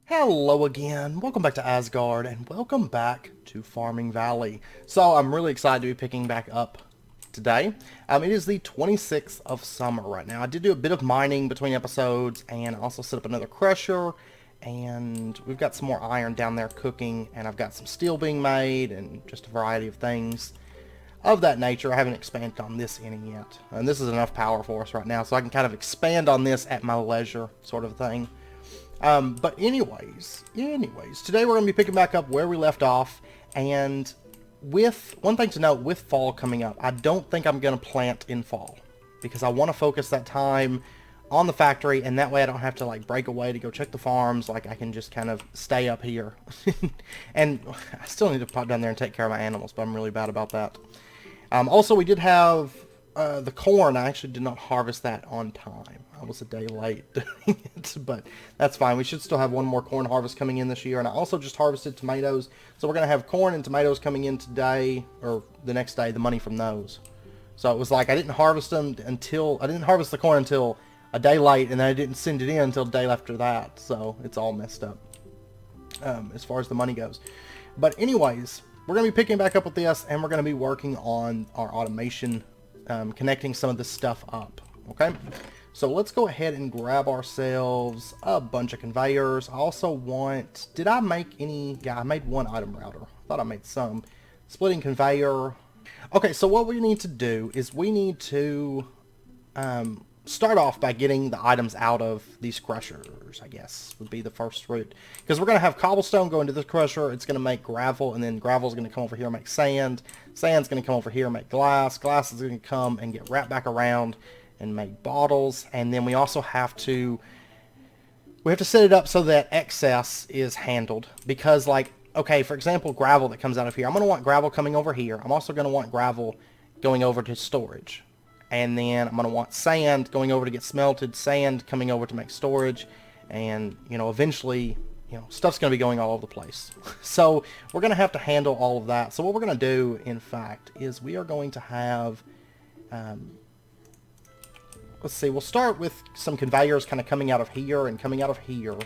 Hello again, welcome back to Asgard, and welcome back to Farming Valley. So I'm really excited to be picking back up today. It is the 26th of summer right now. I did do a bit of mining between episodes, and I also set up another crusher, and we've got some more iron down there cooking, and I've got some steel being made, and just a variety of things of that nature. I haven't expanded on this any yet, and this is enough power for us right now, so I can kind of expand on this at my leisure, sort of thing. But anyways, today we're going to be picking back up where we left off, and with, one thing to note, with fall coming up, I don't think I'm going to plant in fall, because I want to focus that time on the factory, and that way I don't have to, like, break away to go check the farms. Like, I can just kind of stay up here. And I still need to pop down there and take care of my animals, but I'm really bad about that. Also, we did have the corn. I actually did not harvest that on time. I was a day late doing it, but that's fine. We should still have one more corn harvest coming in this year. And I also just harvested tomatoes, so we're going to have corn and tomatoes coming in today, or the next day, the money from those. So it was like I didn't harvest them until, I didn't harvest the corn until a day late, and then I didn't send it in until the day after that. So it's all messed up as far as the money goes. But anyways, we're going to be picking back up with this, and we're going to be working on our automation, connecting some of this stuff up. Okay, so let's go ahead and grab ourselves a bunch of conveyors. I also want, did I make any? Yeah, I made one item router. I thought I made some. Splitting conveyor. Okay, so what we need to do is we need to start off by getting the items out of these crushers, I guess, would be the first route. Because we're going to have cobblestone go into this crusher. It's going to make gravel, and then gravel is going to come over here and make sand. Sand's going to come over here and make glass. Glass is going to come and get wrapped back around and make bottles. And then we also have to set it up so that excess is handled. Because, like, okay, for example, gravel that comes out of here. I'm going to want gravel coming over here. I'm also going to want gravel going over to storage. And then I'm going to want sand going over to get smelted, sand coming over to make storage, and, you know, eventually, you know, stuff's going to be going all over the place. So we're going to have to handle all of that. So what we're going to do, in fact, is we are going to have, let's see, we'll start with some conveyors kind of coming out of here and coming out of here,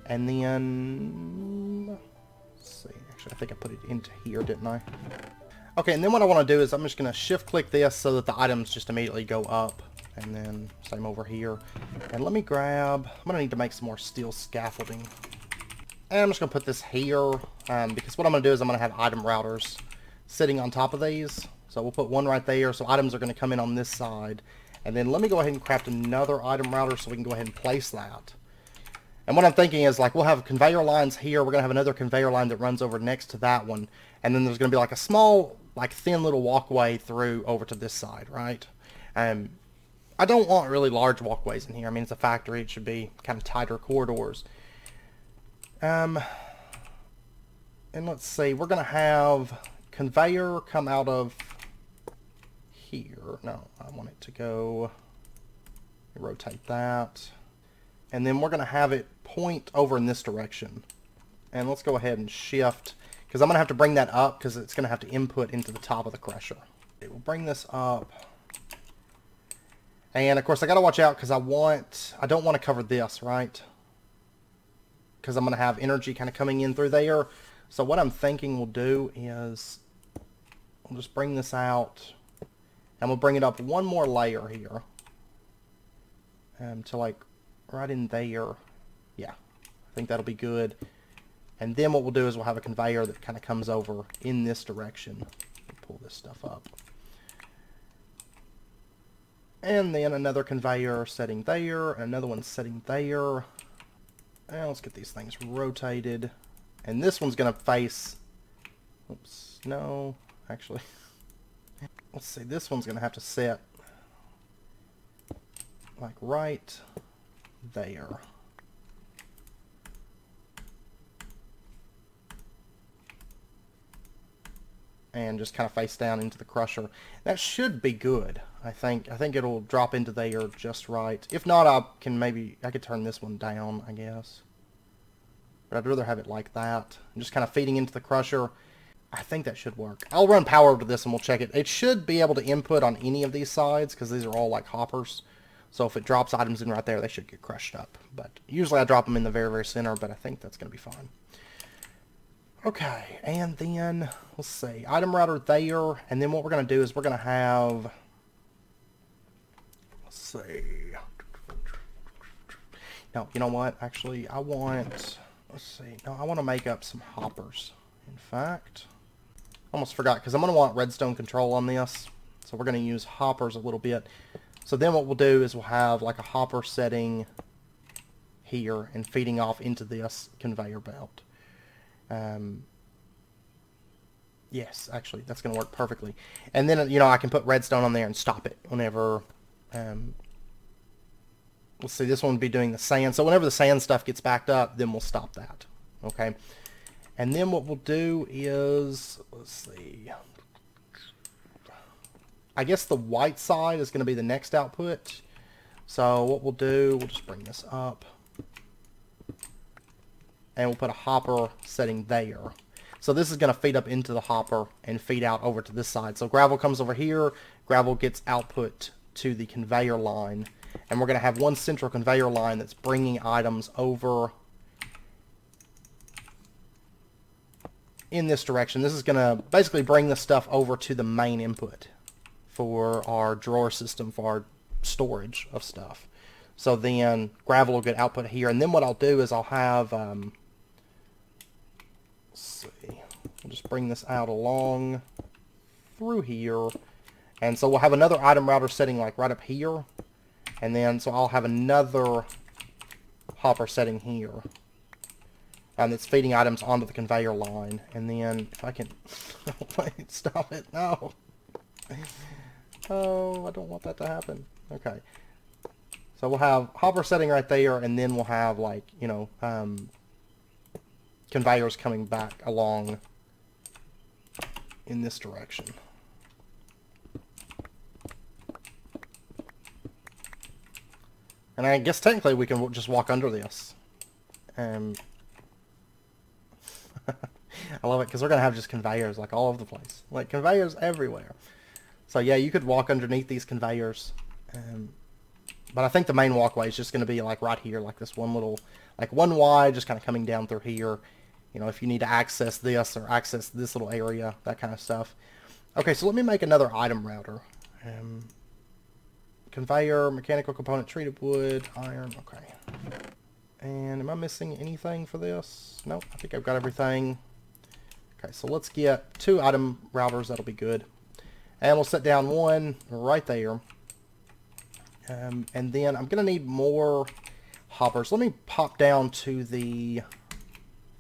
and then, let's see, actually I think I put it into here, didn't I? Okay, and then what I want to do is I'm just going to shift click this so that the items just immediately go up. And then same over here. And let me grab, I'm going to need to make some more steel scaffolding. And I'm just going to put this here because what I'm going to do is I'm going to have item routers sitting on top of these. So we'll put one right there, so items are going to come in on this side. And then let me go ahead and craft another item router so we can go ahead and place that. And what I'm thinking is, like, we'll have conveyor lines here. We're going to have another conveyor line that runs over next to that one. And then there's going to be like a small, like, thin little walkway through over to this side, right? I don't want really large walkways in here. I mean, it's a factory. It should be kind of tighter corridors. And let's see. We're going to have conveyor come out of here. No, I want it to go, rotate that. And then we're going to have it point over in this direction. And let's go ahead and shift, because I'm going to have to bring that up because it's going to have to input into the top of the crusher. Okay, we'll bring this up. And of course I got to watch out because I don't want to cover this, right? Because I'm going to have energy kind of coming in through there. So what I'm thinking we'll do is we'll just bring this out and we'll bring it up one more layer here. To, like, right in there. Yeah, I think that'll be good. And then what we'll do is we'll have a conveyor that kind of comes over in this direction. We'll pull this stuff up. And then another conveyor setting there, another one setting there. And let's get these things rotated. And this one's going to face, oops, no, actually. Let's see, this one's going to have to set like right there. And just kind of face down into the crusher. That should be good. I think it'll drop into there just right. If not, I could turn this one down, I guess. But I'd rather have it like that. And just kind of feeding into the crusher. I think that should work. I'll run power over to this and we'll check it. It should be able to input on any of these sides because these are all like hoppers. So if it drops items in right there, they should get crushed up. But usually I drop them in the very, very center, but I think that's going to be fine. Okay, and then, let's see, item router there, and then what we're going to do is we're going to have, let's see, no, you know what, actually, I want, let's see, no, I want to make up some hoppers. In fact, almost forgot, because I'm going to want redstone control on this, so we're going to use hoppers a little bit. So then what we'll do is we'll have like a hopper setting here and feeding off into this conveyor belt. Yes, actually, that's going to work perfectly. And then, you know, I can put redstone on there and stop it whenever, let's see, this one would be doing the sand. So whenever the sand stuff gets backed up, then we'll stop that. Okay. And then what we'll do is, let's see, I guess the white side is going to be the next output. So what we'll do, we'll just bring this up. And we'll put a hopper setting there. So this is going to feed up into the hopper and feed out over to this side. So gravel comes over here, gravel gets output to the conveyor line. And we're going to have one central conveyor line that's bringing items over in this direction. This is going to basically bring the stuff over to the main input for our drawer system, for our storage of stuff. So then gravel will get output here. And then what I'll do is I'll have... let's see, we'll just bring this out along through here, and so we'll have another item router setting like right up here, and then so I'll have another hopper setting here, and it's feeding items onto the conveyor line. And then if I can wait, stop it, no, oh, I don't want that to happen. Okay, so we'll have hopper setting right there, and then we'll have, like, you know, conveyors coming back along in this direction. And I guess technically we can just walk under this. I love it because we're going to have just conveyors like all over the place. Like conveyors everywhere. So yeah, you could walk underneath these conveyors. But I think the main walkway is just going to be like right here, like this one little, like one wide, just kind of coming down through here. You know, if you need to access this or access this little area, that kind of stuff. Okay, so let me make another item router. Conveyor, mechanical component, treated wood, iron, okay. And am I missing anything for this? Nope, I think I've got everything. Okay, so let's get 2 item routers, that'll be good. And we'll set down one right there. And then I'm going to need more hoppers. Let me pop down to the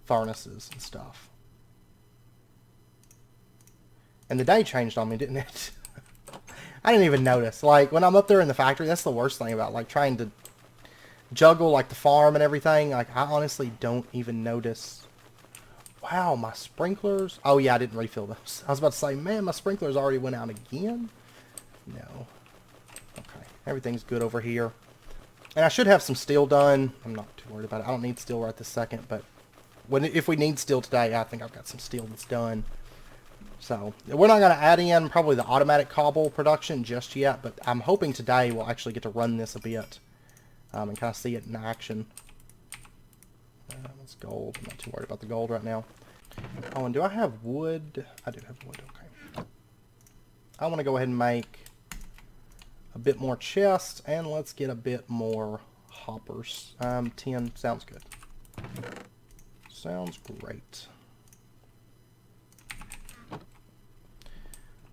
furnaces and stuff. And the day changed on me, didn't it? I didn't even notice. Like, when I'm up there in the factory, that's the worst thing about, like, trying to juggle, like, the farm and everything. Like, I honestly don't even notice. Wow, my sprinklers. Oh, yeah, I didn't refill those. I was about to say, man, my sprinklers already went out again. No. Okay, everything's good over here. And I should have some steel done. I'm not too worried about it. I don't need steel right this second, but if we need steel today, I think I've got some steel that's done. So, we're not going to add in probably the automatic cobble production just yet, but I'm hoping today we'll actually get to run this a bit and kind of see it in action. That's gold. I'm not too worried about the gold right now. Oh, and do I have wood? I do have wood, okay. I want to go ahead and make a bit more chests, and let's get a bit more hoppers. 10 sounds good. Sounds great.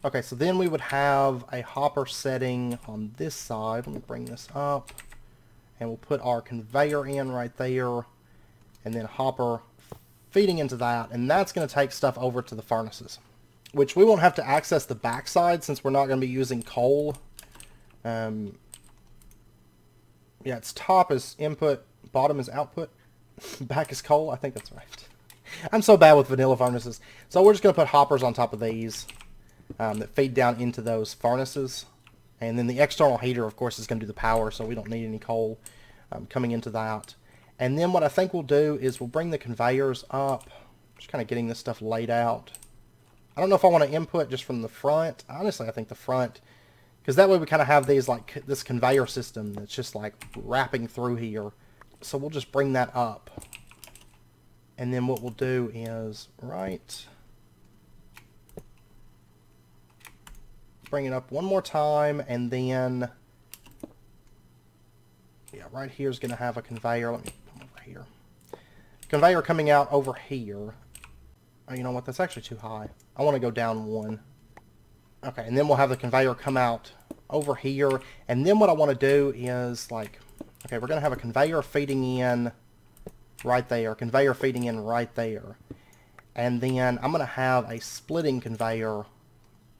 Okay, so then we would have a hopper setting on this side. Let me bring this up. And we'll put our conveyor in right there. And then a hopper feeding into that. And that's going to take stuff over to the furnaces, which we won't have to access the backside since we're not going to be using coal. Yeah, its top is input, bottom is output, back is coal. I think that's right. I'm so bad with vanilla furnaces. So we're just going to put hoppers on top of these that feed down into those furnaces. And then the external heater, of course, is going to do the power, so we don't need any coal coming into that. And then what I think we'll do is we'll bring the conveyors up, just kind of getting this stuff laid out. I don't know if I want to input just from the front. Honestly, I think the front Because that way we kind of have these, like, this conveyor system that's just, like, wrapping through here. So we'll just bring that up. And then what we'll do is, bring it up one more time, and then, yeah, right here is going to have a conveyor. Let me come over here. Conveyor coming out over here. Oh, you know what? That's actually too high. I want to go down one. Okay, and then we'll have the conveyor come out over here. And then what I want to do is, like, okay, we're going to have a conveyor feeding in right there. Conveyor feeding in right there. And then I'm going to have a splitting conveyor.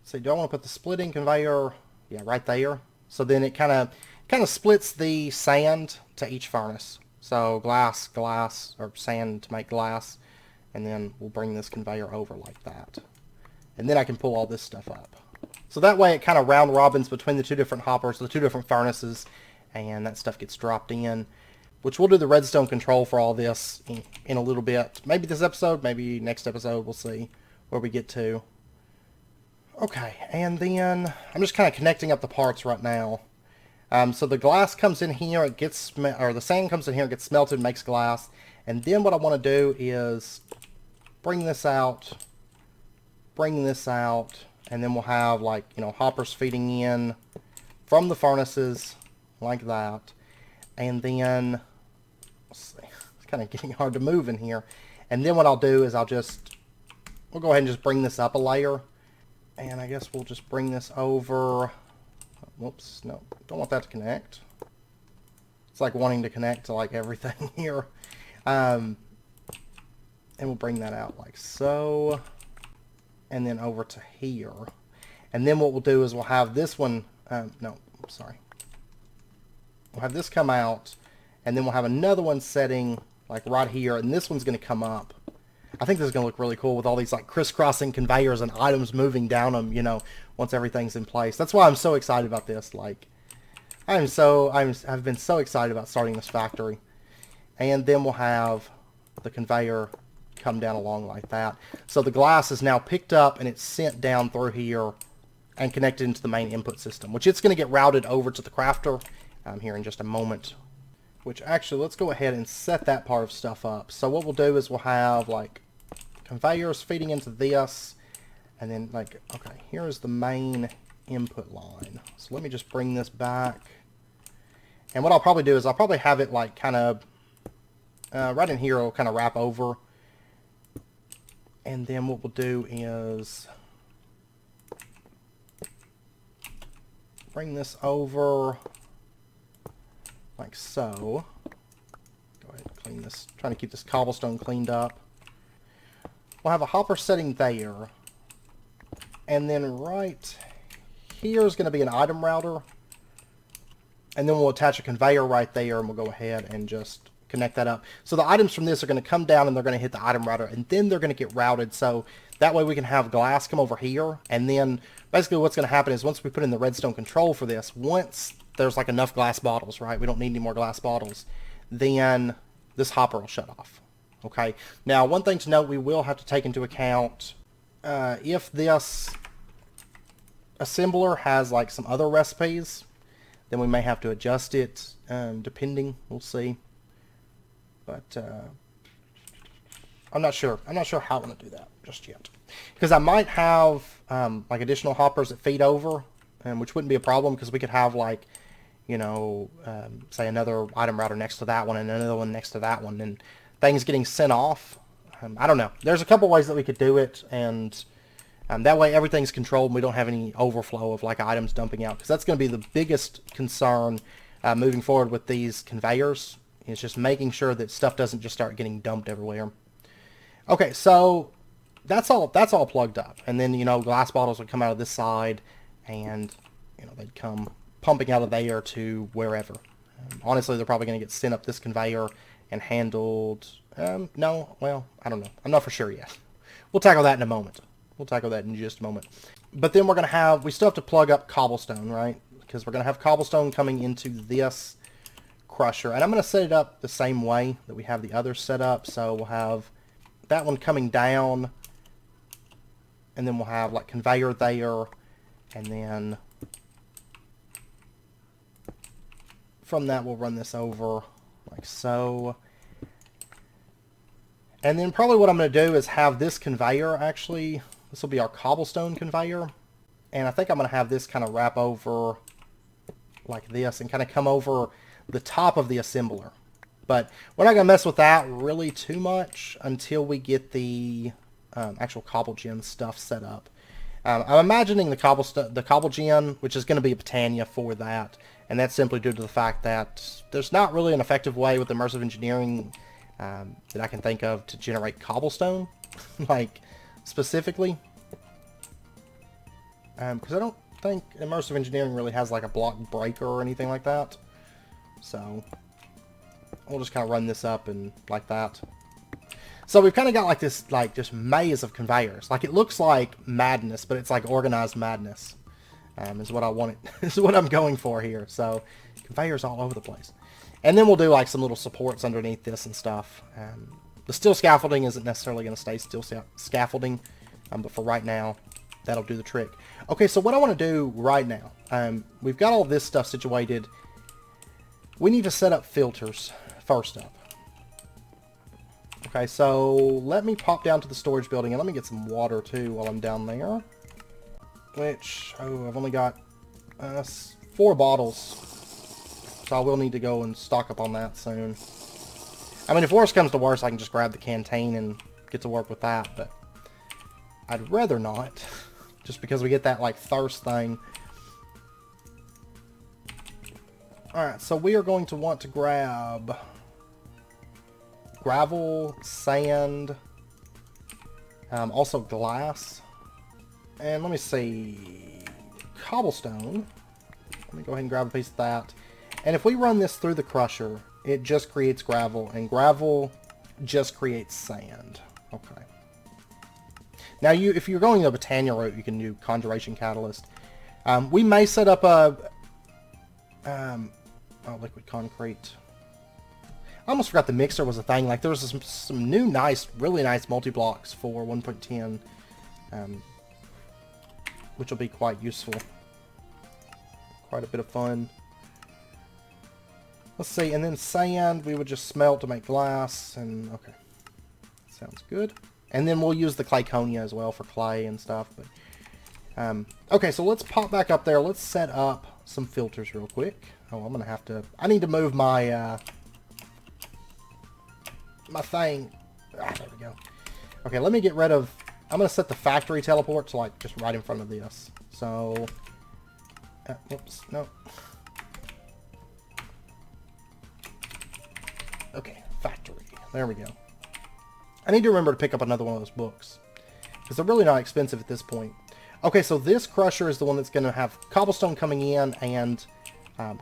So do I want to put the splitting conveyor, yeah, right there? So then it kind of splits the sand to each furnace. So glass, or sand to make glass. And then we'll bring this conveyor over like that. And then I can pull all this stuff up. So that way it kind of round robins between the two different hoppers, the two different furnaces, and that stuff gets dropped in. Which we'll do the redstone control for all this in a little bit. Maybe this episode, maybe next episode, we'll see where we get to. Okay, and then I'm just kind of connecting up the parts right now. So the glass comes in here, it gets, or the sand comes in here, it gets smelted, makes glass. And then what I want to do is bring this out, and then we'll have, like, you know, hoppers feeding in from the furnaces like that. And then, let's see, it's kind of getting hard to move in here. And then what I'll do is we'll go ahead and just bring this up a layer. And I guess we'll just bring this over. Whoops, no, don't want that to connect. It's like wanting to connect to, like, everything here. And we'll bring that out like so. And then over to here. And then what we'll do is we'll have this one, no, sorry. We'll have this come out, and then we'll have another one setting, like, right here, and this one's going to come up. I think this is going to look really cool with all these, like, crisscrossing conveyors and items moving down them, you know, once everything's in place. That's why I'm so excited about this. Like, I've been so excited about starting this factory. And then we'll have the conveyor come down along like that. So the glass is now picked up and it's sent down through here and connected into the main input system, which it's going to get routed over to the crafter here in just a moment. Which actually, let's go ahead and set that part of stuff up. So what we'll do is we'll have, like, conveyors feeding into this, and then, like, okay, here is the main input line. So let me just bring this back. And what I'll probably do is I'll probably have it, like, kind of right in here. It'll kind of wrap over. And then what we'll do is bring this over like so. Go ahead and clean this. Trying to keep this cobblestone cleaned up. We'll have a hopper setting there. And then right here is going to be an item router. And then we'll attach a conveyor right there, and we'll go ahead and just connect that up. So the items from this are going to come down and they're going to hit the item router, and then they're going to get routed. So that way we can have glass come over here, and then basically what's going to happen is once we put in the redstone control for this, once there's like enough glass bottles, right? We don't need any more glass bottles. Then this hopper will shut off. Okay. Now, one thing to note, we will have to take into account if this assembler has like some other recipes, then we may have to adjust it depending. We'll see. But I'm not sure. I'm not sure how I'm going to do that just yet. Because I might have like additional hoppers that feed over, which wouldn't be a problem because we could have like, you know, say another item router next to that one and another one next to that one, and things getting sent off. I don't know. There's a couple ways that we could do it, and that way everything's controlled and we don't have any overflow of like items dumping out, because that's going to be the biggest concern moving forward with these conveyors. It's just making sure that stuff doesn't just start getting dumped everywhere. Okay, so that's all plugged up. And then, you know, glass bottles would come out of this side, and, you know, they'd come pumping out of there to wherever. Honestly, they're probably going to get sent up this conveyor and handled. No, well, I don't know. I'm not for sure yet. We'll tackle that in a moment. We'll tackle that in just a moment. But then we still have to plug up cobblestone, right? Because we're going to have cobblestone coming into this crusher, and I'm going to set it up the same way that we have the others set up. So we'll have that one coming down, and then we'll have like conveyor there, and then from that, we'll run this over like so. And then probably what I'm going to do is have this conveyor actually, this will be our cobblestone conveyor. And I think I'm going to have this kind of wrap over like this and kind of come over the top of the assembler. But we're not going to mess with that really too much until we get the actual cobble gen stuff set up. I'm imagining the cobble gen, which is going to be a Britannia for that, and that's simply due to the fact that there's not really an effective way with immersive engineering that I can think of to generate cobblestone, like specifically, because I don't think immersive engineering really has like a block breaker or anything like that. So we'll just kind of run this up and like that. So we've kind of got like this, like just maze of conveyors. Like it looks like madness, but it's like organized madness. Is what I want it. Is what I'm going for here. So conveyors all over the place, and then we'll do like some little supports underneath this and stuff. The steel scaffolding isn't necessarily going to stay steel scaffolding, but for right now, that'll do the trick. Okay, so what I want to do right now, we've got all this stuff situated. We need to set up filters first up. Okay, so let me pop down to the storage building and let me get some water too while I'm down there. Which, oh, I've only got 4 bottles. So I will need to go and stock up on that soon. I mean, if worse comes to worse, I can just grab the canteen and get to work with that, but I'd rather not. Just because we get that, like, thirst thing. Alright, so we are going to want to grab gravel, sand, also glass, and let me see, cobblestone. Let me go ahead and grab a piece of that. And if we run this through the crusher, it just creates gravel, and gravel just creates sand. Okay. Now, if you're going the Britannia route, you can do conjuration catalyst. We may set up a liquid concrete. I almost forgot the mixer was a thing. Like, there was some new really nice multi-blocks for 1.10, which will be quite useful. Quite a bit of fun. Let's see, and then sand we would just smelt to make glass, and okay. Sounds good. And then we'll use the clayconia as well for clay and stuff. But okay, so let's pop back up there. Let's set up some filters real quick. Oh, I'm gonna have to. I need to move my my thing. Ah, there we go. Okay, let me get rid of. I'm gonna set the factory teleport to like just right in front of this. So, whoops, no. Okay, factory. There we go. I need to remember to pick up another one of those books, because they're really not expensive at this point. Okay, so this crusher is the one that's going to have cobblestone coming in, and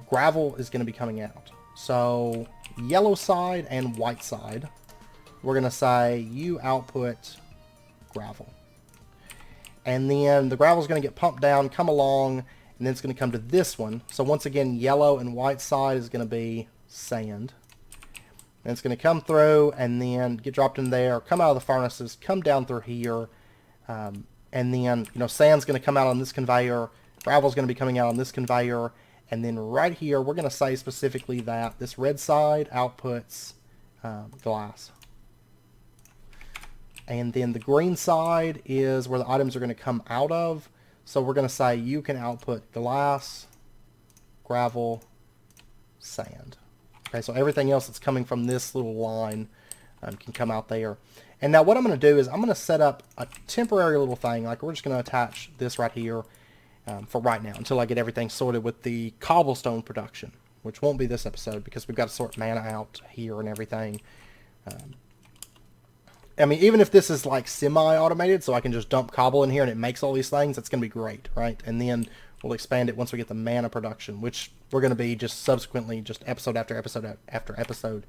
gravel is going to be coming out. So yellow side and white side, we're going to say you output gravel. And then the gravel is going to get pumped down, come along, and then it's going to come to this one. So once again, yellow and white side is going to be sand. And it's going to come through and then get dropped in there, come out of the furnaces, come down through here, and then, you know, sand's going to come out on this conveyor, gravel's going to be coming out on this conveyor, and then right here, we're going to say specifically that this red side outputs glass. And then the green side is where the items are going to come out of, so we're going to say you can output glass, gravel, sand. Okay, so everything else that's coming from this little line can come out there. And now what I'm going to do is I'm going to set up a temporary little thing. Like, we're just going to attach this right here for right now until I get everything sorted with the cobblestone production, which won't be this episode because we've got to sort mana out here and everything. I mean, even if this is like semi-automated, so I can just dump cobble in here and it makes all these things, that's going to be great, right? And then we'll expand it once we get the mana production, which we're going to be just subsequently, just episode after episode after episode,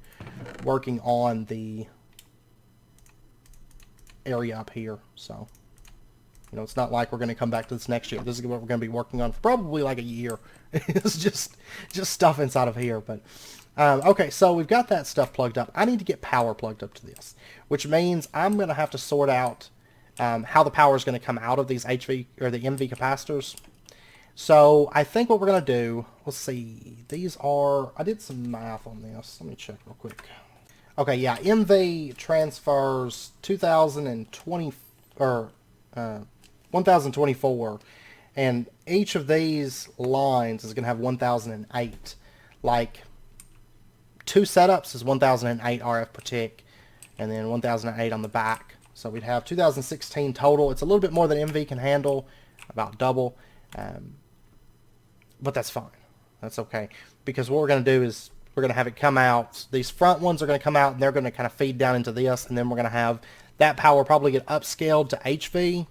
working on the area up here. So, you know, it's not like we're going to come back to this next year. This is what we're going to be working on for probably like a year. It's just stuff inside of here. But okay, so we've got that stuff plugged up. I need to get power plugged up to this, which means I'm going to have to sort out how the power is going to come out of these HV or the MV capacitors. So I think what we're going to do, let's see, these are, I did some math on this. Let me check real quick. Okay, yeah, MV transfers 2020, or 1024, and each of these lines is going to have 1008. Like, 2 setups is 1008 RF per tick, and then 1008 on the back. So we'd have 2016 total. It's a little bit more than MV can handle, about double. But that's fine. That's okay. Because what we're going to do is we're going to have it come out. These front ones are going to come out and they're going to kind of feed down into this. And then we're going to have that power probably get upscaled to HV.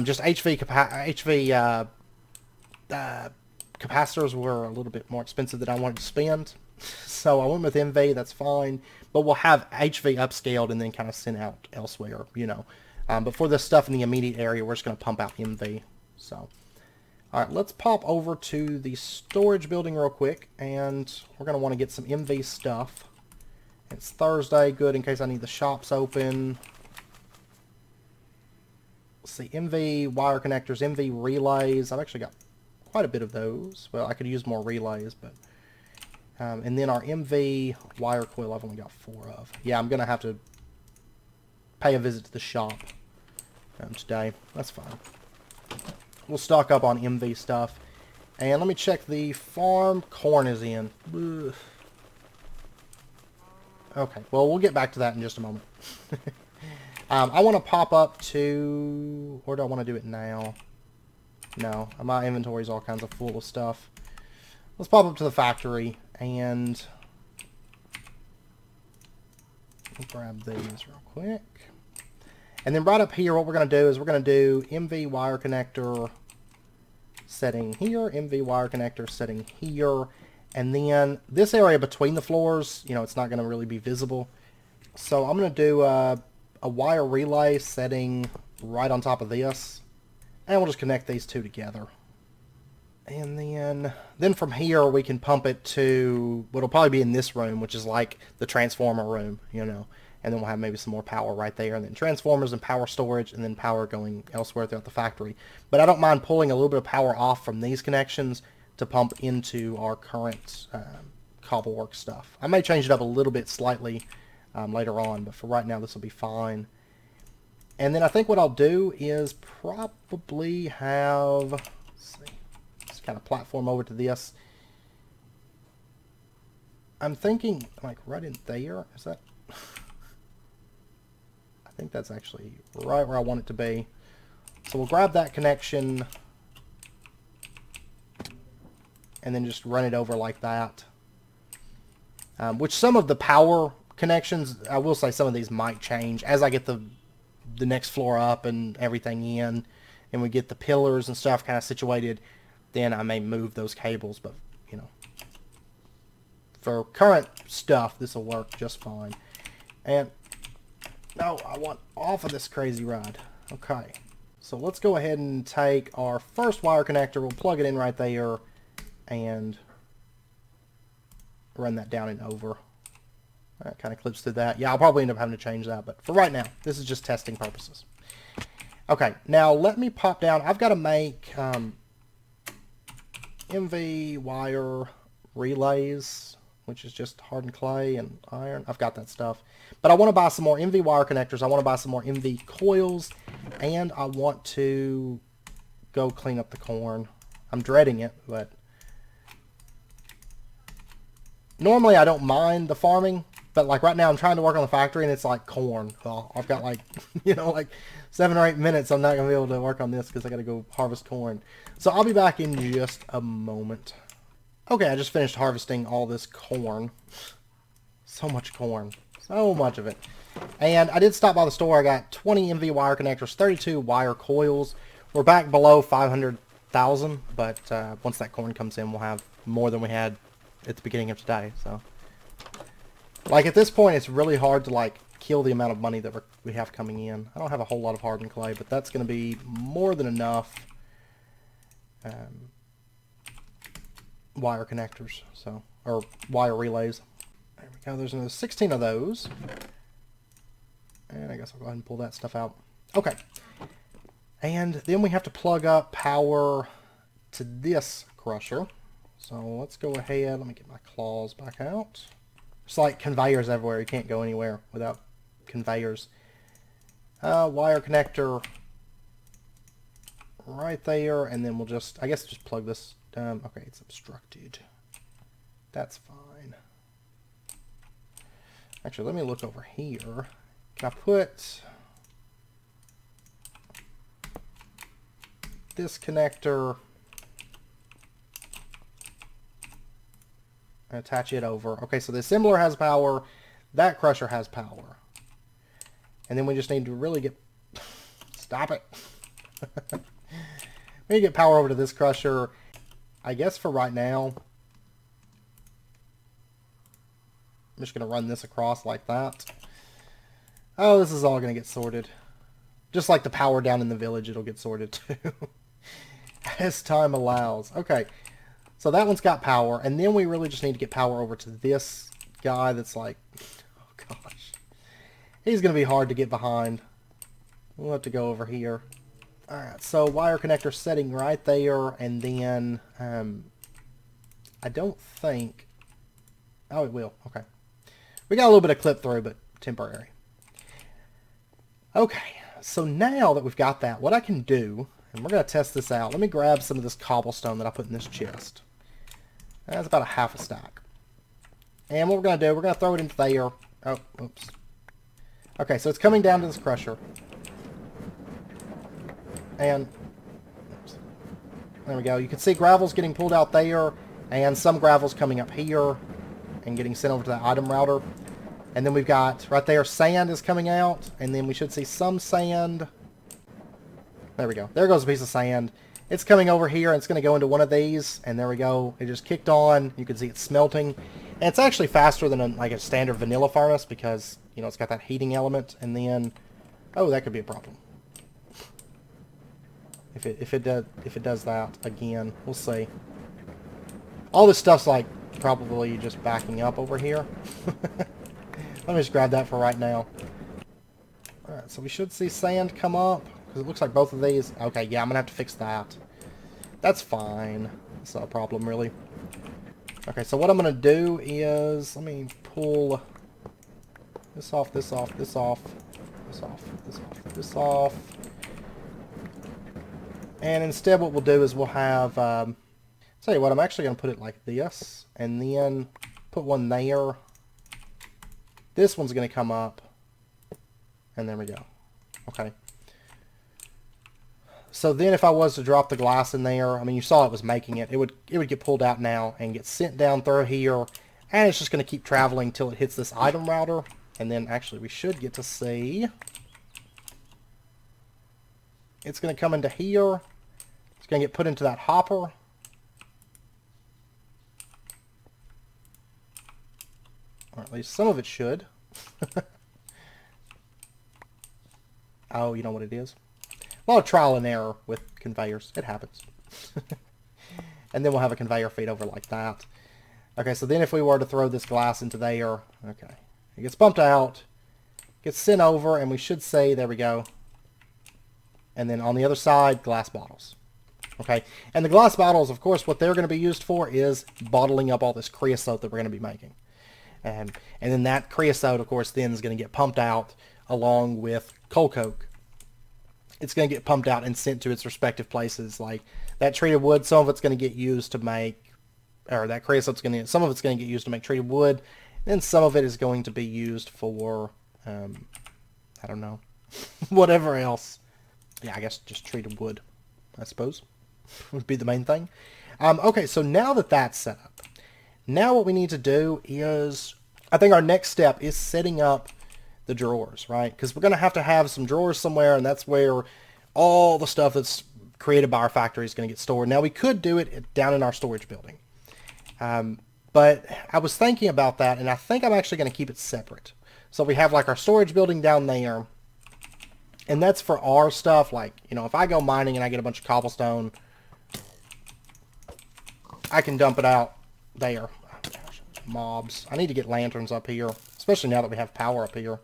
Just HV capacitors were a little bit more expensive than I wanted to spend. So I went with MV. That's fine. But we'll have HV upscaled and then kind of sent out elsewhere, you know. But for this stuff in the immediate area, we're just going to pump out MV. So, all right, let's pop over to the storage building real quick, and we're going to want to get some MV stuff. It's Thursday, good, in case I need the shops open. Let's see, MV wire connectors, MV relays. I've actually got quite a bit of those. Well, I could use more relays, but... and then our MV wire coil, I've only got 4 of. Yeah, I'm going to have to pay a visit to the shop today. That's fine. We'll stock up on MV stuff. And let me check the farm. Corn is in. Ugh. Okay, well, we'll get back to that in just a moment. I want to pop up to... Or do I want to do it now? No, my inventory's all kinds of full of stuff. Let's pop up to the factory and... We'll grab these real quick. And then right up here, what we're going to do is we're going to do MV wire connector setting here, MV wire connector setting here, and then this area between the floors, you know, it's not going to really be visible. So I'm going to do a wire relay setting right on top of this, and we'll just connect these two together. And then from here, we can pump it to what'll probably be in this room, which is like the transformer room, you know. And then we'll have maybe some more power right there. And then transformers and power storage, and then power going elsewhere throughout the factory. But I don't mind pulling a little bit of power off from these connections to pump into our current cobbleworks stuff. I may change it up a little bit slightly later on, but for right now, this will be fine. And then I think what I'll do is probably have... Let's see. Kind of platform over to this. I'm thinking like right in there. Is that? I think that's actually right where I want it to be. So we'll grab that connection and then just run it over like that. Which some of the power connections, I will say some of these might change as I get the next floor up and everything in, and we get the pillars and stuff kind of situated. Then I may move those cables, but, you know, for current stuff, this will work just fine. And, no, I want off of this crazy rod. Okay, so let's go ahead and take our first wire connector. We'll plug it in right there and run that down and over. That kind of clips through that. Yeah, I'll probably end up having to change that, but for right now, this is just testing purposes. Okay, now let me pop down. I've got to make... MV wire relays, which is just hardened clay and iron. I've got that stuff. But I want to buy some more MV wire connectors. I want to buy some more MV coils. And I want to go clean up the corn. I'm dreading it, but... Normally I don't mind the farming. But like right now I'm trying to work on the factory and it's like corn. Well, I've got like, you know, like 7 or 8 minutes. I'm not going to be able to work on this because I got to go harvest corn. So I'll be back in just a moment. Okay, I just finished harvesting all this corn. So much corn. So much of it. And I did stop by the store. I got 20 MV wire connectors, 32 wire coils. We're back below 500,000. But once that corn comes in, we'll have more than we had at the beginning of today. So, like at this point, it's really hard to like kill the amount of money that we have coming in. I don't have a whole lot of hardened clay, but that's going to be more than enough wire connectors, so, or wire relays. There we go. There's another 16 of those. And I guess I'll go ahead and pull that stuff out. Okay. And then we have to plug up power to this crusher. So let's go ahead. Let me get my claws back out. It's like conveyors everywhere. You can't go anywhere without conveyors. Wire connector right there, and then we'll just, I guess, just plug this. Okay, it's obstructed. That's fine. Actually, let me look over here. Can I put this connector and attach it over? Okay, so the assembler has power. That crusher has power. And then we just need to really get... Stop it. We need to get power over to this crusher. I guess for right now, I'm just going to run this across like that. Oh, this is all going to get sorted. Just like the power down in the village, it'll get sorted too. As time allows. Okay, so that one's got power. And then we really just need to get power over to this guy that's like... Oh, gosh. He's going to be hard to get behind. We'll have to go over here. Alright, so wire connector setting right there, and then, I don't think... Oh, it will. Okay. We got a little bit of clip through, but temporary. Okay, so now that we've got that, what I can do, and we're going to test this out, let me grab some of this cobblestone that I put in this chest. That's about a half a stack. And what we're going to do, we're going to throw it into there. Oh, oops. Okay, so it's coming down to this crusher. And oops, there we go. You can see gravel's getting pulled out there, and some gravel's coming up here and getting sent over to the item router. And then we've got, right there, sand is coming out, and then we should see some sand. There we go. There goes a piece of sand. It's coming over here, and it's going to go into one of these, and there we go. It just kicked on. You can see it smelting. And it's actually faster than like a standard vanilla furnace because, you know, it's got that heating element. And then, oh, that could be a problem. If it does that again, we'll see. All this stuff's like probably just backing up over here. Let me just grab that for right now. Alright, so we should see sand come up, because it looks like both of these... Okay, yeah, I'm going to have to fix that. That's fine. That's not a problem, really. Okay, so what I'm going to do is... Let me pull this off, this off, this off, this off, this off, this off. And instead what we'll do is we'll have... tell you what, I'm actually going to put it like this, and then put one there. This one's going to come up, and there we go. Okay. So then if I was to drop the glass in there, I mean, you saw it was making it. It would get pulled out now and get sent down through here, and it's just going to keep traveling till it hits this item router. And then actually we should get to see. It's going to come into here. It's going to get put into that hopper. Or at least some of it should. Oh, you know what it is? A lot of trial and error with conveyors. It happens. And then we'll have a conveyor feed over like that. Okay, so then if we were to throw this glass into there, okay. It gets bumped out, gets sent over, and we should say, there we go. And then on the other side, glass bottles. Okay, and the glass bottles, of course, what they're going to be used for is bottling up all this creosote that we're going to be making. And then that creosote, of course, then is going to get pumped out along with coal coke. It's going to get pumped out and sent to its respective places. Like that treated wood, some of it's going to get used to make, or that creosote's going to, some of it's going to get used to make treated wood. Then some of it is going to be used for, I don't know, whatever else. Yeah, I guess just treated wood, I suppose, would be the main thing. Okay, so now that that's set up, now what we need to do is, I think our next step is setting up the drawers, right? Because we're going to have some drawers somewhere, and that's where all the stuff that's created by our factory is going to get stored. Now, we could do it down in our storage building. But I was thinking about that, and I think I'm actually going to keep it separate. So we have like our storage building down there, and that's for our stuff. Like, you know, if I go mining and I get a bunch of cobblestone, I can dump it out there. Oh, gosh, mobs. I need to get lanterns up here, especially now that we have power up here.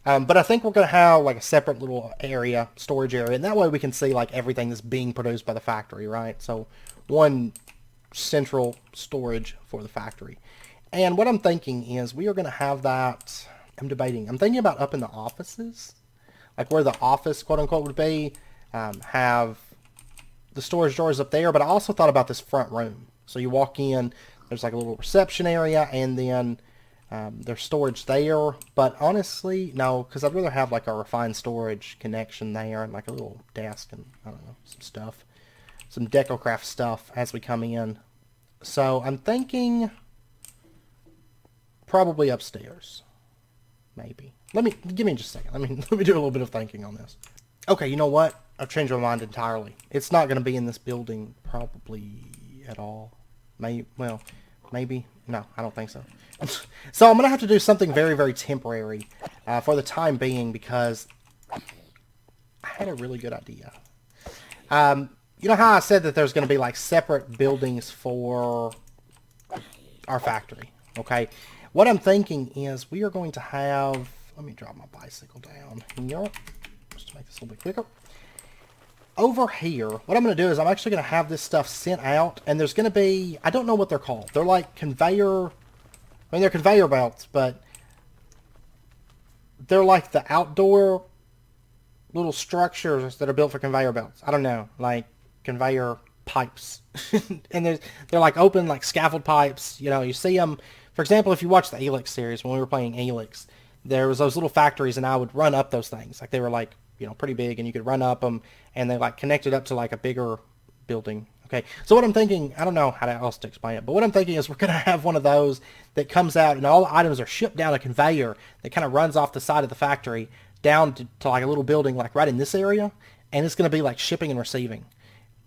But I think we're going to have like a separate little area, storage area, and that way we can see like everything that's being produced by the factory, right? So one central storage for the factory. And what I'm thinking is we are going to have that, I'm debating, I'm thinking about up in the offices, like where the office, quote unquote, would be, have the storage drawers up there, but I also thought about this front room. So you walk in, there's like a little reception area, and then there's storage there. But honestly, no, because I'd rather have like a refined storage connection there, and like a little desk, and I don't know, some stuff, some DecoCraft stuff as we come in. So I'm thinking probably upstairs, maybe. Give me just a second. Let me do a little bit of thinking on this. Okay, you know what? I've changed my mind entirely. It's not going to be in this building probably at all. Well, maybe. No, I don't think so. So I'm going to have to do something very, very temporary for the time being, because I had a really good idea. You know how I said that there's going to be like separate buildings for our factory? Okay. What I'm thinking is we are going to have... Let me drop my bicycle down here, just to make this a little bit quicker. Over here, what I'm going to do is I'm actually going to have this stuff sent out, and there's going to be... I don't know what they're called. They're like conveyor... I mean, they're conveyor belts, but they're like the outdoor little structures that are built for conveyor belts. I don't know, like conveyor pipes. And they're like open, like scaffold pipes. You know, you see them... For example, if you watch the Elix series, when we were playing Elix, there was those little factories, and I would run up those things. Like, they were like, you know, pretty big, and you could run up them, and they like connected up to like a bigger building. Okay, so what I'm thinking, I don't know how else to explain it, but what I'm thinking is we're going to have one of those that comes out, and all the items are shipped down a conveyor that kind of runs off the side of the factory down to like a little building, like right in this area, and it's going to be like shipping and receiving,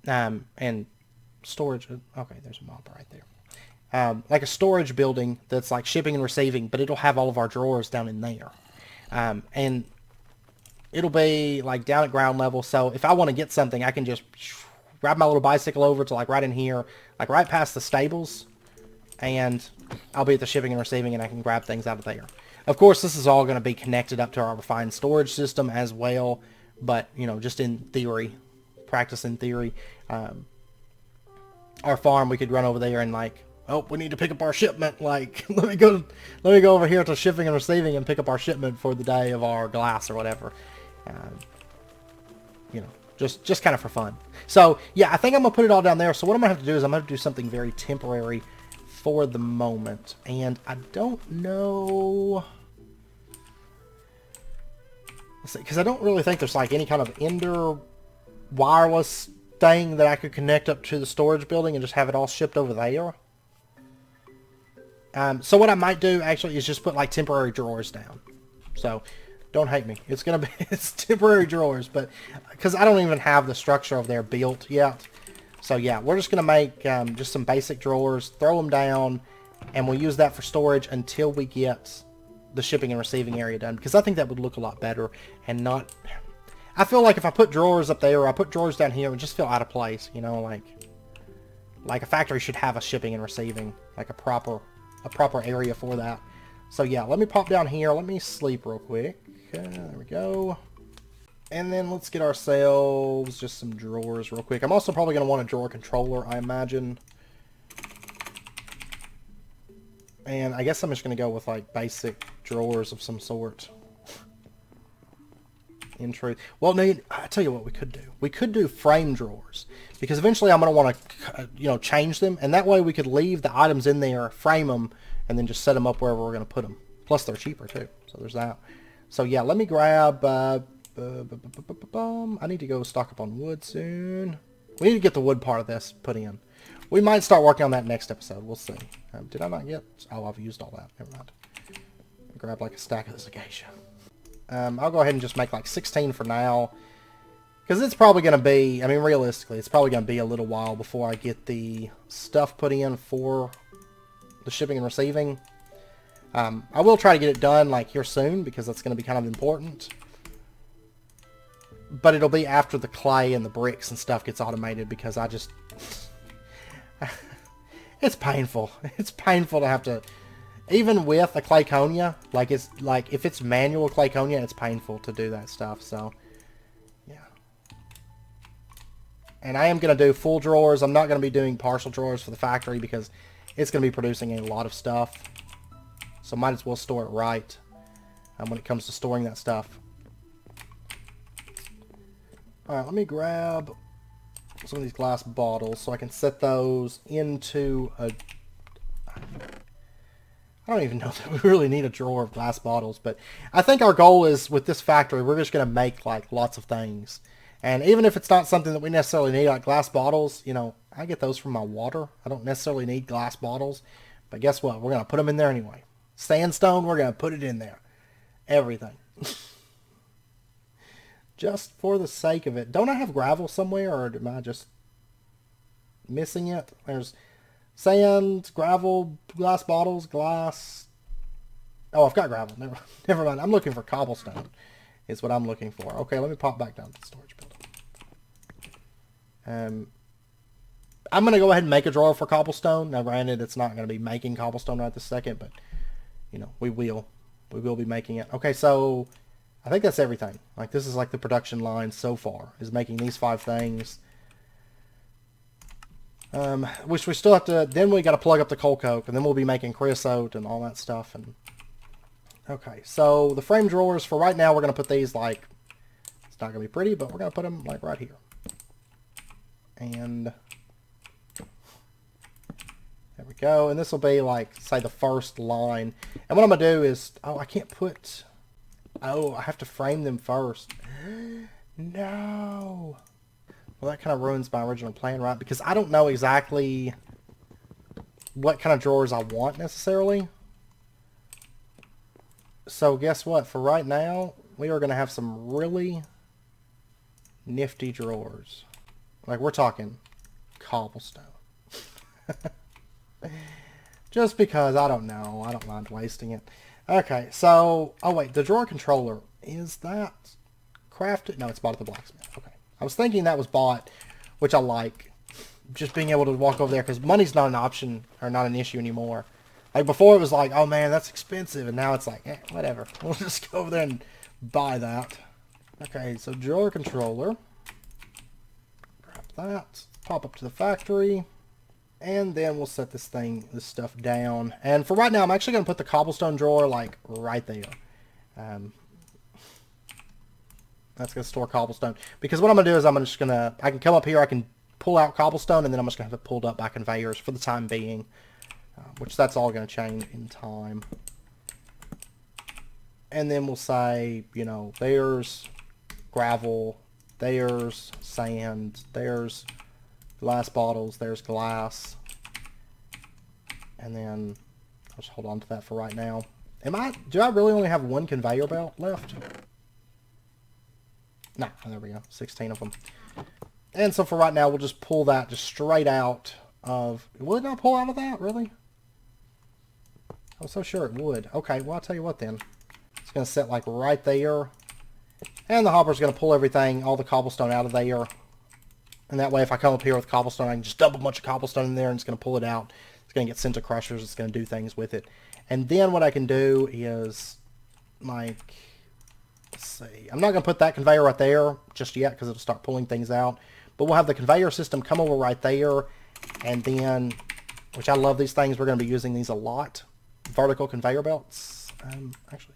and storage. Okay, there's a mob right there. Like a storage building that's like shipping and receiving, but it'll have all of our drawers down in there. And it'll be like down at ground level, so if I want to get something, I can just grab my little bicycle over to like right in here, like right past the stables, and I'll be at the shipping and receiving, and I can grab things out of there. Of course, this is all going to be connected up to our refined storage system as well, but, you know, just in theory, practice in theory, our farm, we could run over there and like, oh, we need to pick up our shipment. Like, let me go over here to shipping and receiving and pick up our shipment for the day of our glass or whatever. You know, just kind of for fun. So yeah, I think I'm gonna put it all down there. So what I'm gonna have to do is I'm gonna do something very temporary for the moment, and I don't know. Let's see, because I don't really think there's like any kind of Ender wireless thing that I could connect up to the storage building and just have it all shipped over there. So what I might do actually is just put like temporary drawers down. So don't hate me. It's gonna be it's temporary drawers, but because I don't even have the structure of there built yet. So yeah, we're just gonna make just some basic drawers, throw them down, and we'll use that for storage until we get the shipping and receiving area done. Because I think that would look a lot better and not. I feel like if I put drawers up there or I put drawers down here, it would just feel out of place. You know, like a factory should have a shipping and receiving, like a proper area for that. So yeah, let me pop down here. Let me sleep real quick. There we go. And then let's get ourselves just some drawers real quick. I'm also probably going to want a drawer controller, I imagine. And I guess I'm just going to go with like basic drawers of some sort. In truth. Well, no, I tell you what we could do. We could do frame drawers. Because eventually I'm going to want to, you know, change them. And that way we could leave the items in there, frame them, and then just set them up wherever we're going to put them. Plus they're cheaper too. So there's that. So yeah, let me grab... I need to go stock up on wood soon. We need to get the wood part of this put in. We might start working on that next episode. We'll see. Did I not get... Oh, I've used all that. Never mind. Grab like a stack of this acacia. I'll go ahead and just make like 16 for now. Because it's probably going to be... I mean, realistically, it's probably going to be a little while before I get the stuff put in for the shipping and receiving. I will try to get it done like here soon because that's going to be kind of important. But it'll be after the clay and the bricks and stuff gets automated because I just... it's painful. It's painful to have to... even with a Clayconia, like it's like if it's manual Clayconia, it's painful to do that stuff. So yeah. And I am going to do full drawers. I'm not going to be doing partial drawers for the factory because it's going to be producing a lot of stuff. So might as well store it right when it comes to storing that stuff. Alright, let me grab some of these glass bottles so I can set those into a... I don't even know that we really need a drawer of glass bottles, but I think our goal is, with this factory, we're just going to make like lots of things. And even if it's not something that we necessarily need, like glass bottles, you know, I get those from my water. I don't necessarily need glass bottles, but guess what? We're going to put them in there anyway. Sandstone, we're going to put it in there. Everything. Just for the sake of it. Don't I have gravel somewhere, or am I just missing it? There's sand, gravel, glass bottles, glass. Oh, I've got gravel. Never mind. I'm looking for cobblestone is what I'm looking for. Okay, let me pop back down to the storage building. I'm going to go ahead and make a drawer for cobblestone. Now, granted, it's not going to be making cobblestone right this second, but, you know, we will. We will be making it. Okay, so I think that's everything. Like, this is like the production line so far, is making these 5 things. Which we still have to, then we got to plug up the coal coke, and then we'll be making creosote and all that stuff. And okay, so the frame drawers, for right now, we're going to put these like, it's not going to be pretty, but we're going to put them like right here. And there we go. And this will be like, say, the first line. And what I'm going to do is, oh, I can't put, oh, I have to frame them first. No. Well, that kind of ruins my original plan, right? Because I don't know exactly what kind of drawers I want necessarily. So guess what? For right now, we are going to have some really nifty drawers. Like, we're talking cobblestone. Just because, I don't know. I don't mind wasting it. Okay, so, oh wait, the drawer controller, is that crafted? No, it's bought at the blacksmith. Okay. I was thinking that was bought, which I like. Just being able to walk over there, because money's not an option, or not an issue anymore. Like, before it was like, oh man, that's expensive, and now it's like, whatever. We'll just go over there and buy that. Okay, so drawer controller. Grab that. Pop up to the factory. And then we'll set this stuff down. And for right now, I'm actually going to put the cobblestone drawer, like, right there. That's going to store cobblestone. Because what I'm going to do is I can come up here, I can pull out cobblestone, and then I'm just going to have it pulled up by conveyors for the time being. Which that's all going to change in time. And then we'll say, you know, there's gravel, there's sand, there's glass bottles, there's glass. And then I'll just hold on to that for right now. Do I really only have one conveyor belt left? No, there we go. 16 of them. And so for right now, we'll just pull that just straight out of... Will it not pull out of that, really? I was so sure it would. Okay, well, I'll tell you what then. It's going to set like right there. And the hopper's going to pull everything, all the cobblestone out of there. And that way, if I come up here with cobblestone, I can just dump a bunch of cobblestone in there and it's going to pull it out. It's going to get sent to crushers. It's going to do things with it. And then what I can do is, like... Let's see. I'm not going to put that conveyor right there just yet because it'll start pulling things out. But we'll have the conveyor system come over right there. And then, which I love these things. We're going to be using these a lot. Vertical conveyor belts. Actually,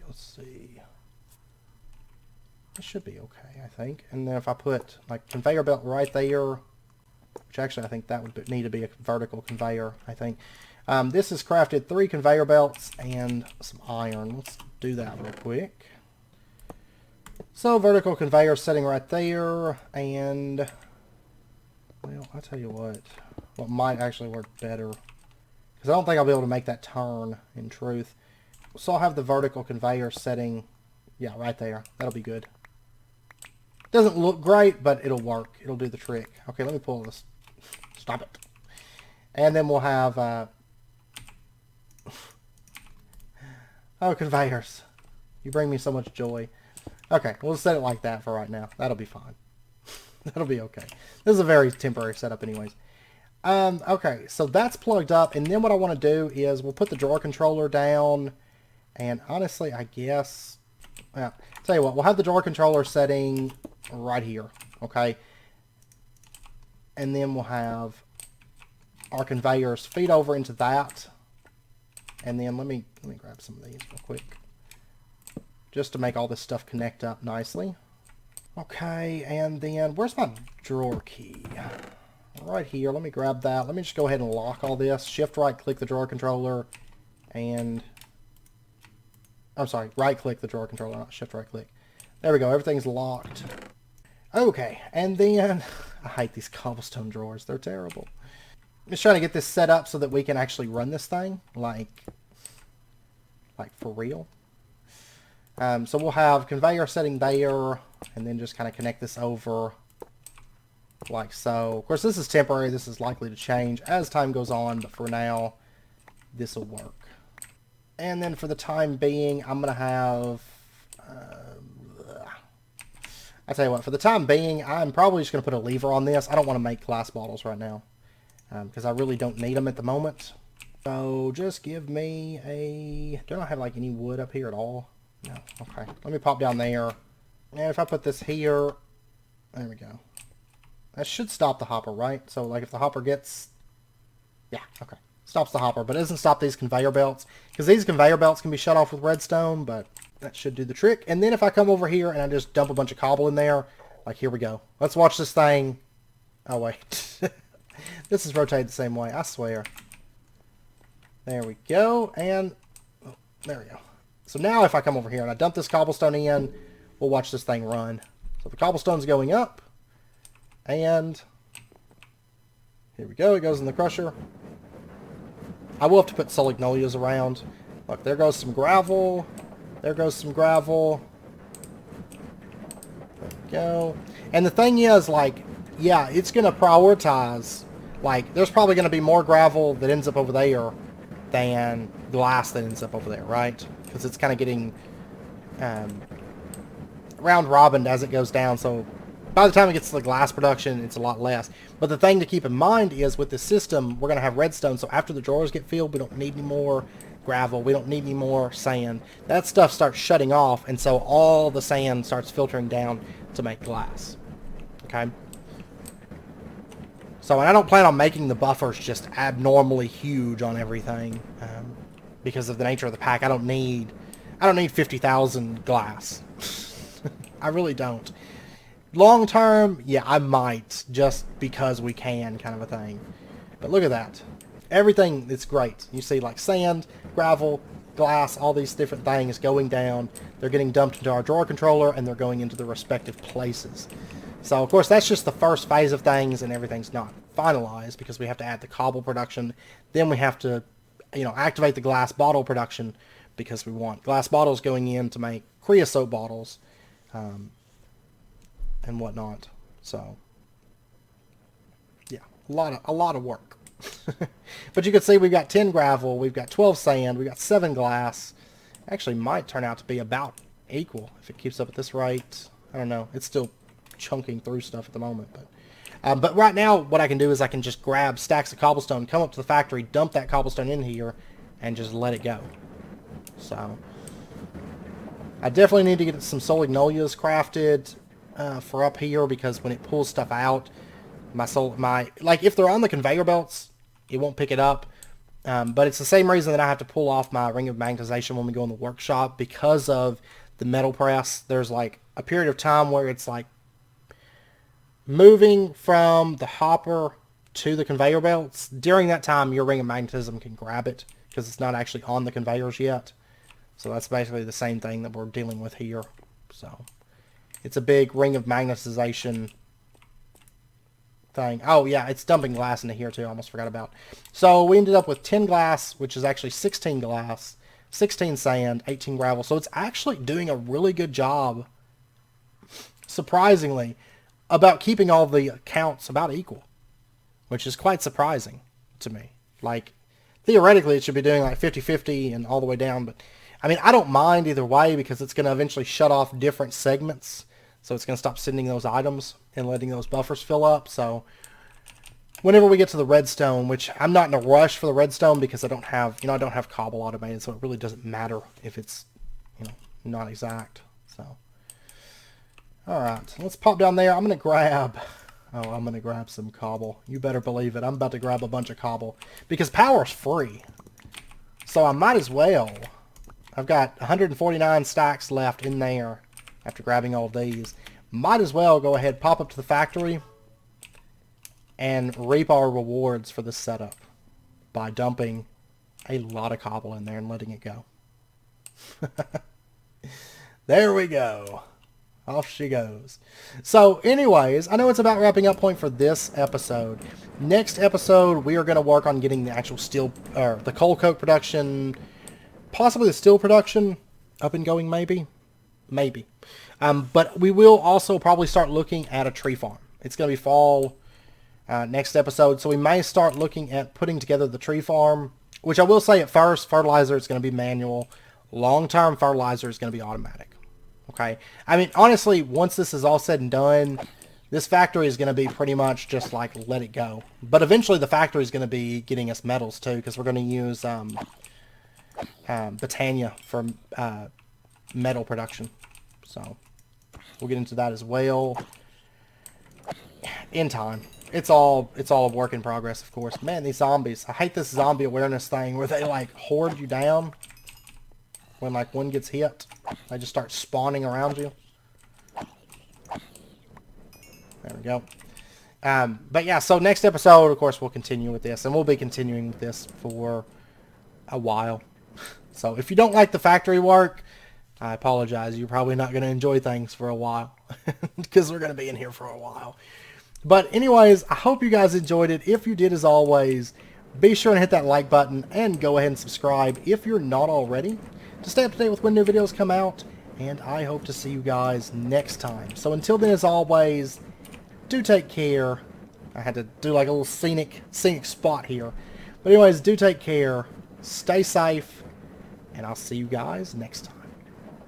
let's see. This should be okay, I think. And then if I put like conveyor belt right there, which actually I think that would need to be a vertical conveyor, I think. This has crafted 3 conveyor belts and some iron. Let's do that real quick. So vertical conveyor setting right there, and well, I'll tell you what might actually work better, because I don't think I'll be able to make that turn in truth. So I'll have the vertical conveyor setting, yeah, right there. That'll be good. Doesn't look great, but it'll work. It'll do the trick. Okay, let me pull this. Stop it. And then we'll have oh, conveyors. You bring me so much joy. Okay, we'll set it like that for right now. That'll be fine. That'll be okay. This is a very temporary setup anyways. Okay, so that's plugged up, and then what I want to do is we'll put the drawer controller down, and honestly, I guess, well, tell you what, we'll have the drawer controller setting right here, okay? And then we'll have our conveyors feed over into that, and then let me grab some of these real quick, just to make all this stuff connect up nicely. Okay, and then where's my drawer key? Right here. Let me grab that. Let me just go ahead and lock all this. Shift right click the drawer controller, and I'm sorry, right click the drawer controller, not shift right click. There we go. Everything's locked. Okay, and then I hate these cobblestone drawers. They're terrible. I'm just trying to get this set up so that we can actually run this thing like for real. So we'll have conveyor setting there, and then just kind of connect this over like so. Of course, this is temporary. This is likely to change as time goes on, but for now, this will work. And then for the time being, I'm going to have... I tell you what, for the time being, I'm probably just going to put a lever on this. I don't want to make glass bottles right now, because I really don't need them at the moment. So just give me a... Do I have like any wood up here at all? No. Okay. Let me pop down there. And if I put this here... There we go. That should stop the hopper, right? So, like, if the hopper gets... Yeah, okay. Stops the hopper, but it doesn't stop these conveyor belts. Because these conveyor belts can be shut off with redstone, but that should do the trick. And then if I come over here and I just dump a bunch of cobble in there, like, here we go. Let's watch this thing. Oh, wait. This is rotated the same way, I swear. There we go, and... Oh, there we go. So now if I come over here and I dump this cobblestone in, we'll watch this thing run. So the cobblestone's going up. And here we go. It goes in the crusher. I will have to put solignolias around. Look, there goes some gravel. There goes some gravel. There we go. And the thing is, like, yeah, it's going to prioritize. Like, there's probably going to be more gravel that ends up over there than glass that ends up over there, right? Because it's kind of getting round-robined as it goes down, so by the time it gets to the glass production, it's a lot less. But the thing to keep in mind is with this system, we're going to have redstone, so after the drawers get filled, we don't need any more gravel. We don't need any more sand. That stuff starts shutting off, and so all the sand starts filtering down to make glass. Okay? So, and I don't plan on making the buffers just abnormally huge on everything, because of the nature of the pack. I don't need 50,000 glass. I really don't. Long term, yeah, I might, just because we can, kind of a thing. But look at that. Everything is great. You see, like, sand, gravel, glass, all these different things going down. They're getting dumped into our drawer controller, and they're going into the respective places. So, of course, that's just the first phase of things, and everything's not finalized, because we have to add the cobble production. Then we have to, activate the glass bottle production, because we want glass bottles going in to make creosote bottles, and whatnot. So, yeah, a lot of work. But you can see we've got 10 gravel, we've got 12 sand, we've got 7 glass. Actually might turn out to be about equal if it keeps up at this rate. I don't know. It's still chunking through stuff at the moment, but right now what I can do is I can just grab stacks of cobblestone, come up to the factory, dump that cobblestone in here, and just let it go. So I definitely need to get some solignolias crafted for up here, because when it pulls stuff out, like, if they're on the conveyor belts, it won't pick it up. But it's the same reason that I have to pull off my ring of magnetization when we go in the workshop, because of the metal press. There's like a period of time where it's like moving from the hopper to the conveyor belts. During that time, your ring of magnetism can grab it, because it's not actually on the conveyors yet. So that's basically the same thing that we're dealing with here. So it's a big ring of magnetization thing. Oh yeah, it's dumping glass into here too. I almost forgot about. So we ended up with 10 glass, which is actually 16 glass, 16 sand, 18 gravel. So it's actually doing a really good job, surprisingly, about keeping all the counts about equal, which is quite surprising to me. Like, theoretically it should be doing like 50-50 and all the way down, but I mean, I don't mind either way, because it's going to eventually shut off different segments. So it's going to stop sending those items and letting those buffers fill up. So whenever we get to the redstone, which I'm not in a rush for the redstone because I don't have, I don't have cobble automated, so it really doesn't matter if it's, not exact. So, all right, let's pop down there. I'm going to grab some cobble. You better believe it. I'm about to grab a bunch of cobble because power's free. So I might as well. I've got 149 stacks left in there after grabbing all of these. Might as well go ahead, pop up to the factory, and reap our rewards for this setup by dumping a lot of cobble in there and letting it go. There we go. Off she goes. So anyways, I know it's about wrapping up point for this episode. Next episode, we are going to work on getting the actual steel, or the coal coke production, possibly the steel production up and going, maybe. But we will also probably start looking at a tree farm. It's going to be fall next episode, so we may start looking at putting together the tree farm, which I will say at first, fertilizer is going to be manual. Long-term fertilizer is going to be automatic. Okay, I mean, honestly, once this is all said and done, this factory is going to be pretty much just like let it go. But eventually the factory is going to be getting us metals too, because we're going to use Botania for metal production. So we'll get into that as well in time. It's all a work in progress, of course. Man, these zombies. I hate this zombie awareness thing where they like horde you down when like one gets hit. They just start spawning around you. There we go. But yeah, so next episode, of course, we'll continue with this. And we'll be continuing with this for a while. So if you don't like the factory work, I apologize. You're probably not going to enjoy things for a while. Because we're going to be in here for a while. But anyways, I hope you guys enjoyed it. If you did, as always, be sure to hit that like button. And go ahead and subscribe if you're not already, to stay up to date with when new videos come out, and I hope to see you guys next time. So until then, as always, do take care. I had to do like a little scenic spot here. But anyways, do take care, stay safe, and I'll see you guys next time.